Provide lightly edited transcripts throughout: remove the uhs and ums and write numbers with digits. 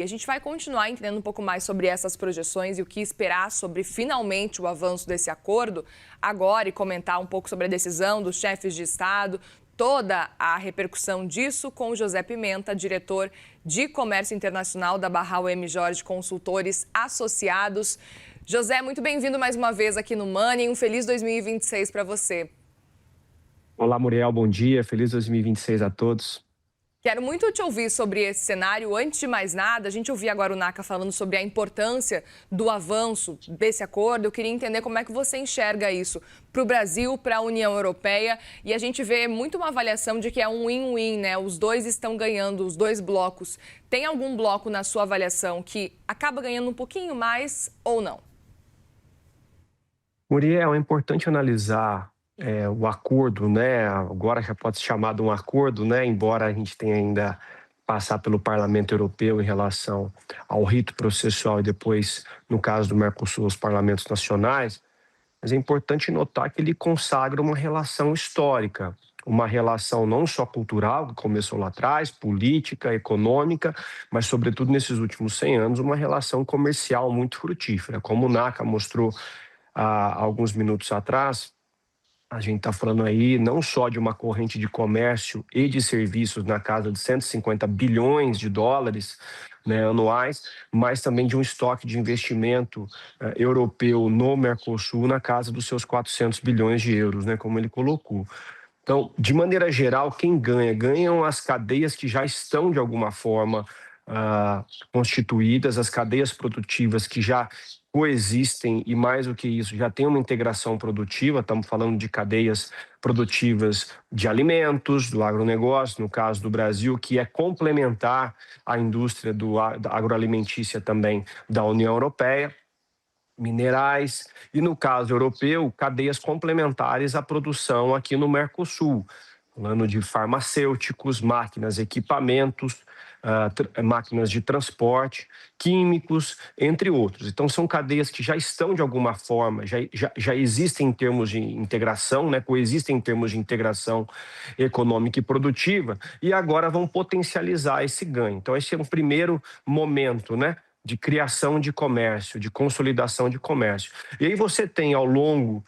E a gente vai continuar entendendo um pouco mais sobre essas projeções e o que esperar sobre finalmente o avanço desse acordo agora e comentar um pouco sobre a decisão dos chefes de Estado, toda a repercussão disso com o José Pimenta, diretor de Comércio Internacional da Barral M. Jorge Consultores Associados. José, muito bem-vindo mais uma vez aqui no Money. Um feliz 2026 para você. Olá, Muriel, bom dia. Feliz 2026 a todos. Quero muito te ouvir sobre esse cenário. Antes de mais nada, a gente ouviu agora o Naka falando sobre a importância do avanço desse acordo. Eu queria entender como é que você enxerga isso para o Brasil, para a União Europeia. E a gente vê muito uma avaliação de que é um win-win, né? Os dois estão ganhando, os dois blocos. Tem algum bloco na sua avaliação que acaba ganhando um pouquinho mais ou não? Muriel, é importante analisar o acordo, né? Agora já pode ser chamado um acordo, né? Embora a gente tenha ainda passar pelo Parlamento Europeu em relação ao rito processual e depois, no caso do Mercosul, os parlamentos nacionais, mas é importante notar que ele consagra uma relação histórica, uma relação não só cultural, que começou lá atrás, política, econômica, mas, sobretudo, nesses últimos 100 anos, uma relação comercial muito frutífera. Como o Naka mostrou há alguns minutos atrás, a gente está falando aí não só de uma corrente de comércio e de serviços na casa de 150 bilhões de dólares, né, anuais, mas também de um estoque de investimento europeu no Mercosul na casa dos seus 400 bilhões de euros, né, como ele colocou. Então, de maneira geral, quem ganha? Ganham as cadeias que já estão, de alguma forma, constituídas, as cadeias produtivas que já coexistem e, mais do que isso, já tem uma integração produtiva. Estamos falando de cadeias produtivas de alimentos, do agronegócio, no caso do Brasil, que é complementar à indústria da agroalimentícia também da União Europeia, minerais e, no caso europeu, cadeias complementares à produção aqui no Mercosul, falando de farmacêuticos, máquinas, equipamentos, máquinas de transporte, químicos, entre outros. Então, são cadeias que já estão, de alguma forma, já existem em termos de integração, né? Coexistem em termos de integração econômica e produtiva, e agora vão potencializar esse ganho. Então, esse é um primeiro momento, né, de criação de comércio, de consolidação de comércio. E aí você tem, ao longo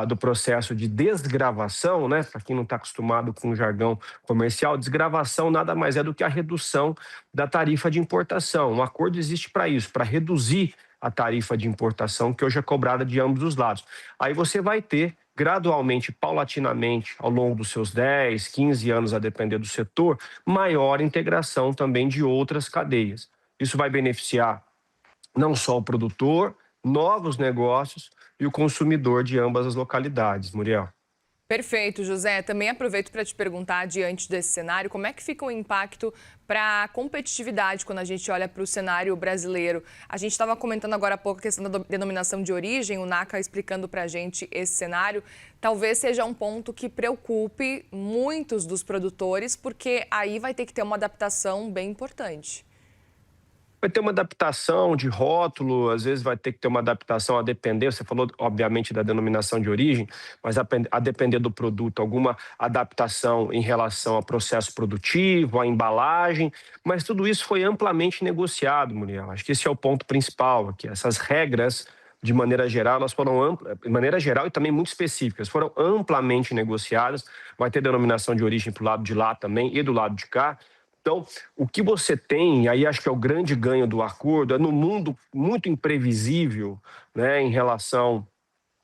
do processo de desgravação, né, para quem não está acostumado com o jargão comercial, desgravação nada mais é do que a redução da tarifa de importação. Um acordo existe para isso, para reduzir a tarifa de importação, que hoje é cobrada de ambos os lados. Aí você vai ter, gradualmente, paulatinamente, ao longo dos seus 10, 15 anos, a depender do setor, maior integração também de outras cadeias. Isso vai beneficiar não só o produtor, novos negócios e o consumidor de ambas as localidades, Muriel. Perfeito, José. Também aproveito para te perguntar, diante desse cenário, como é que fica o impacto para a competitividade quando a gente olha para o cenário brasileiro? A gente estava comentando agora há pouco a questão da denominação de origem, o Naka explicando para a gente esse cenário. Talvez seja um ponto que preocupe muitos dos produtores, porque aí vai ter que ter uma adaptação bem importante. Vai ter uma adaptação de rótulo, às vezes vai ter que ter uma adaptação a depender, você falou, obviamente, da denominação de origem, mas a depender do produto, alguma adaptação em relação ao processo produtivo, à embalagem, mas tudo isso foi amplamente negociado, Muriel. Acho que esse é o ponto principal aqui. Essas regras, de maneira geral, elas foram de maneira geral e também muito específicas, foram amplamente negociadas. Vai ter denominação de origem para o lado de lá também e do lado de cá. Então, o que você tem, e aí acho que é o grande ganho do acordo, é no mundo muito imprevisível, né, em relação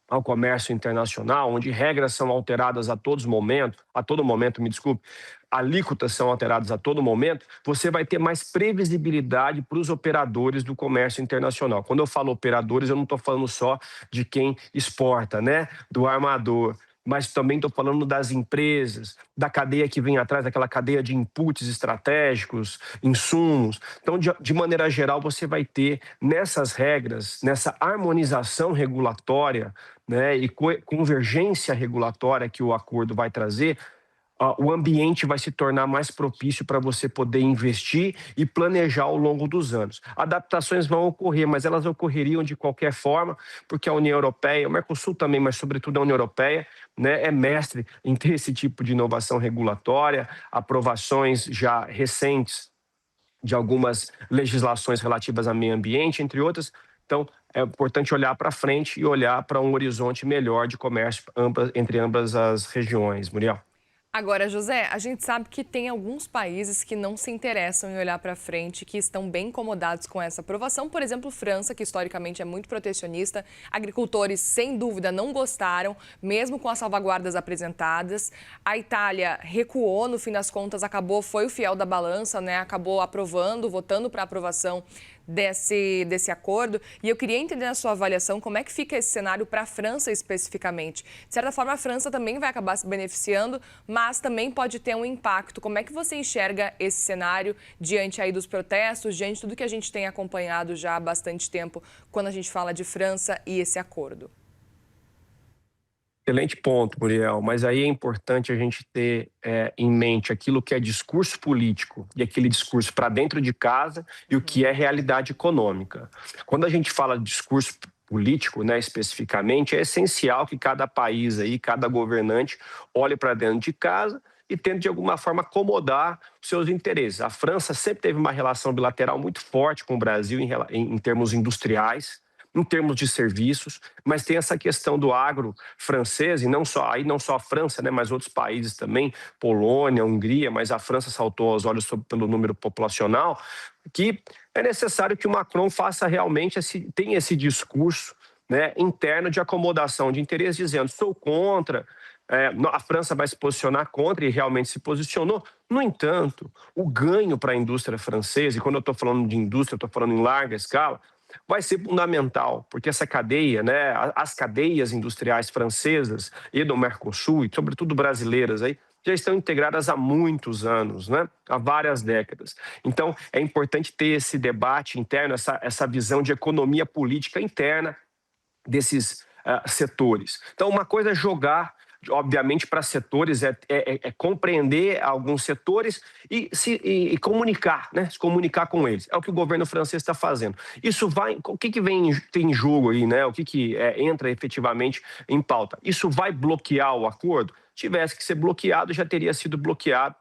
ao comércio internacional, onde regras são alteradas a todo momento, me desculpe, alíquotas são alteradas a todo momento, você vai ter mais previsibilidade para os operadores do comércio internacional. Quando eu falo operadores, eu não estou falando só de quem exporta, né, do armador, mas também estou falando das empresas, da cadeia que vem atrás, daquela cadeia de inputs estratégicos, insumos. Então, de maneira geral, você vai ter nessas regras, nessa harmonização regulatória, né, e convergência regulatória que o acordo vai trazer, o ambiente vai se tornar mais propício para você poder investir e planejar ao longo dos anos. Adaptações vão ocorrer, mas elas ocorreriam de qualquer forma, porque a União Europeia, o Mercosul também, mas sobretudo a União Europeia, né, é mestre em ter esse tipo de inovação regulatória, aprovações já recentes de algumas legislações relativas ao meio ambiente, entre outras. Então, é importante olhar para frente e olhar para um horizonte melhor de comércio entre ambas as regiões, Muriel. Agora, José, a gente sabe que tem alguns países que não se interessam em olhar para frente, que estão bem incomodados com essa aprovação. Por exemplo, França, que historicamente é muito protecionista. Agricultores, sem dúvida, não gostaram, mesmo com as salvaguardas apresentadas. A Itália recuou, no fim das contas, foi o fiel da balança, né? Acabou aprovando, votando para aprovação desse acordo. E eu queria entender na sua avaliação como é que fica esse cenário para a França especificamente. De certa forma, a França também vai acabar se beneficiando, mas também pode ter um impacto. Como é que você enxerga esse cenário diante aí dos protestos, diante de tudo que a gente tem acompanhado já há bastante tempo quando a gente fala de França e esse acordo? Excelente ponto, Muriel, mas aí é importante a gente ter em mente aquilo que é discurso político e aquele discurso para dentro de casa e o que é realidade econômica. Quando a gente fala de discurso político, né, especificamente, é essencial que cada país aí, cada governante olhe para dentro de casa e tente de alguma forma acomodar os seus interesses. A França sempre teve uma relação bilateral muito forte com o Brasil em termos industriais, em termos de serviços, mas tem essa questão do agro francês, e não só a França, né, mas outros países também, Polônia, Hungria, mas a França saltou aos olhos pelo número populacional, que é necessário que o Macron faça realmente, tenha esse discurso, né, interno de acomodação de interesse, dizendo, sou contra, a França vai se posicionar contra e realmente se posicionou. No entanto, o ganho para a indústria francesa, e quando eu estou falando de indústria, eu estou falando em larga escala, vai ser fundamental, porque essa cadeia, né, as cadeias industriais francesas e do Mercosul, e sobretudo brasileiras, aí, já estão integradas há muitos anos, né, há várias décadas. Então, é importante ter esse debate interno, essa visão de economia política interna desses setores. Então, uma coisa é jogar, obviamente, para setores, é compreender alguns setores e comunicar, né? Se comunicar com eles. É o que o governo francês está fazendo. Isso vai. O que tem em jogo aí, né? O que entra efetivamente em pauta? Isso vai bloquear o acordo? Tivesse que ser bloqueado, já teria sido bloqueado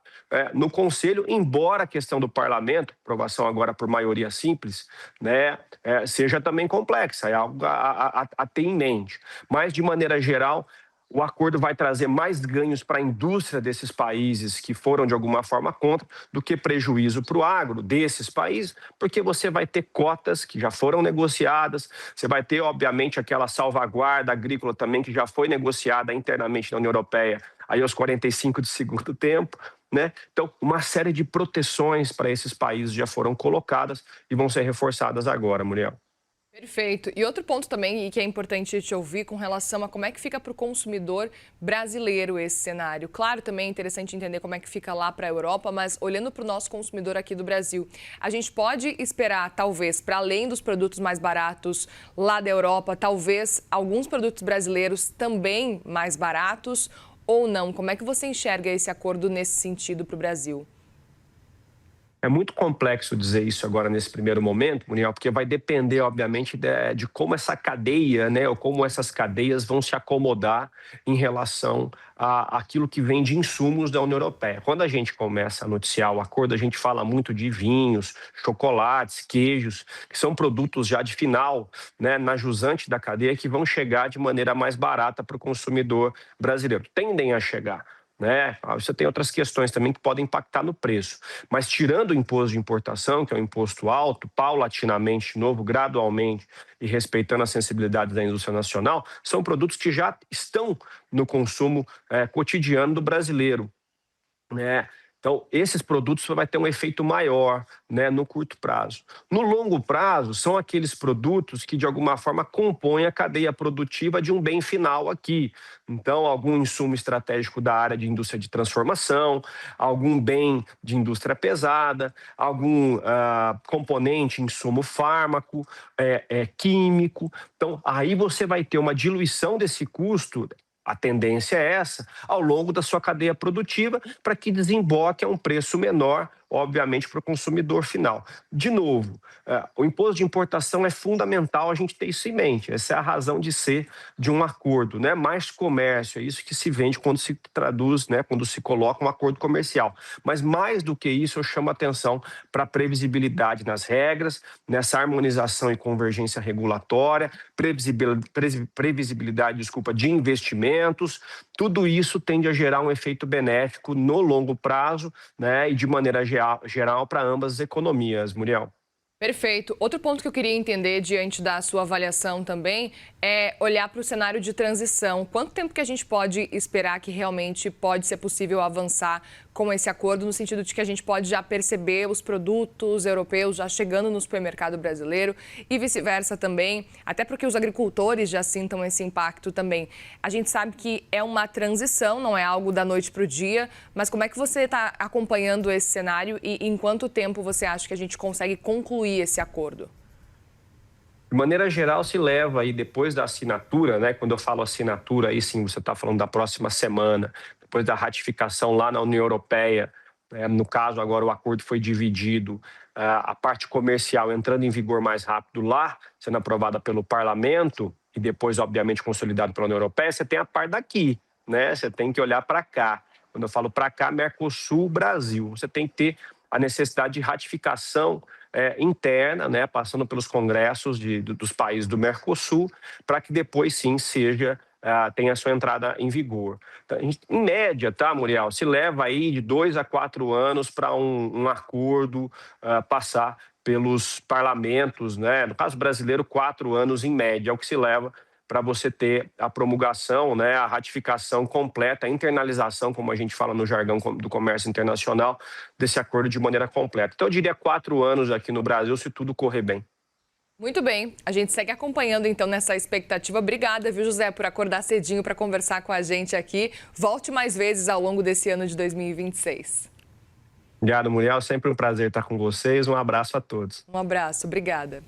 no Conselho, embora a questão do parlamento, aprovação agora por maioria simples, né, seja também complexa, é algo a ter em mente. Mas, de maneira geral, o acordo vai trazer mais ganhos para a indústria desses países que foram, de alguma forma, contra, do que prejuízo para o agro desses países, porque você vai ter cotas que já foram negociadas, você vai ter, obviamente, aquela salvaguarda agrícola também que já foi negociada internamente na União Europeia, aí aos 45 de segundo tempo, né? Então, uma série de proteções para esses países já foram colocadas e vão ser reforçadas agora, Muriel. Perfeito. E outro ponto também, e que é importante te ouvir com relação a como é que fica para o consumidor brasileiro esse cenário. Claro, também é interessante entender como é que fica lá para a Europa, mas olhando para o nosso consumidor aqui do Brasil, a gente pode esperar, talvez, para além dos produtos mais baratos lá da Europa, talvez alguns produtos brasileiros também mais baratos ou não? Como é que você enxerga esse acordo nesse sentido para o Brasil? É muito complexo dizer isso agora nesse primeiro momento, Muriel, porque vai depender, obviamente, de como essa cadeia, né, ou como essas cadeias vão se acomodar em relação àquilo que vem de insumos da União Europeia. Quando a gente começa a noticiar o acordo, a gente fala muito de vinhos, chocolates, queijos, que são produtos já de final, né, na jusante da cadeia, que vão chegar de maneira mais barata para o consumidor brasileiro. Tendem a chegar, né? Você tem outras questões também que podem impactar no preço. Mas tirando o imposto de importação, que é um imposto alto, paulatinamente, de novo, gradualmente e respeitando a sensibilidade da indústria nacional, são produtos que já estão no consumo cotidiano do brasileiro, né? Então, esses produtos vai ter um efeito maior, né, no curto prazo. No longo prazo, são aqueles produtos que, de alguma forma, compõem a cadeia produtiva de um bem final aqui. Então, algum insumo estratégico da área de indústria de transformação, algum bem de indústria pesada, algum componente, insumo fármaco, químico. Então, aí você vai ter uma diluição desse custo. A tendência é essa, ao longo da sua cadeia produtiva, para que desemboque a um preço menor obviamente, para o consumidor final. De novo, o imposto de importação é fundamental a gente ter isso em mente. Essa é a razão de ser de um acordo, né? Mais comércio, é isso que se vende quando se traduz, né? Quando se coloca um acordo comercial. Mas mais do que isso, eu chamo a atenção para a previsibilidade nas regras, nessa harmonização e convergência regulatória, previsibilidade, de investimentos. Tudo isso tende a gerar um efeito benéfico no longo prazo, né? E de maneira geral para ambas as economias, Muriel. Perfeito. Outro ponto que eu queria entender diante da sua avaliação também é olhar para o cenário de transição. Quanto tempo que a gente pode esperar que realmente pode ser possível avançar com esse acordo, no sentido de que a gente pode já perceber os produtos europeus já chegando no supermercado brasileiro e vice-versa também, até porque os agricultores já sintam esse impacto também. A gente sabe que é uma transição, não é algo da noite para o dia, mas como é que você está acompanhando esse cenário e em quanto tempo você acha que a gente consegue concluir esse acordo? De maneira geral, se leva aí depois da assinatura, né? Quando eu falo assinatura, aí sim você está falando da próxima semana, depois da ratificação lá na União Europeia. No caso, agora o acordo foi dividido, a parte comercial entrando em vigor mais rápido lá, sendo aprovada pelo Parlamento e depois, obviamente, consolidado pela União Europeia. Você tem a parte daqui, né? Você tem que olhar para cá. Quando eu falo para cá, Mercosul, Brasil. Você tem que ter a necessidade de ratificação interna, né, passando pelos congressos dos países do Mercosul, para que depois sim tenha sua entrada em vigor. Então, em média, tá, Muriel, se leva aí de 2 a 4 anos para um acordo passar pelos parlamentos, né? No caso brasileiro, 4 anos em média é o que se leva para você ter a promulgação, né, a ratificação completa, a internalização, como a gente fala no jargão do comércio internacional, desse acordo de maneira completa. Então, eu diria 4 anos aqui no Brasil, se tudo correr bem. Muito bem, a gente segue acompanhando então nessa expectativa. Obrigada, viu, José, por acordar cedinho para conversar com a gente aqui. Volte mais vezes ao longo desse ano de 2026. Obrigado, Muriel. Sempre um prazer estar com vocês. Um abraço a todos. Um abraço, obrigada.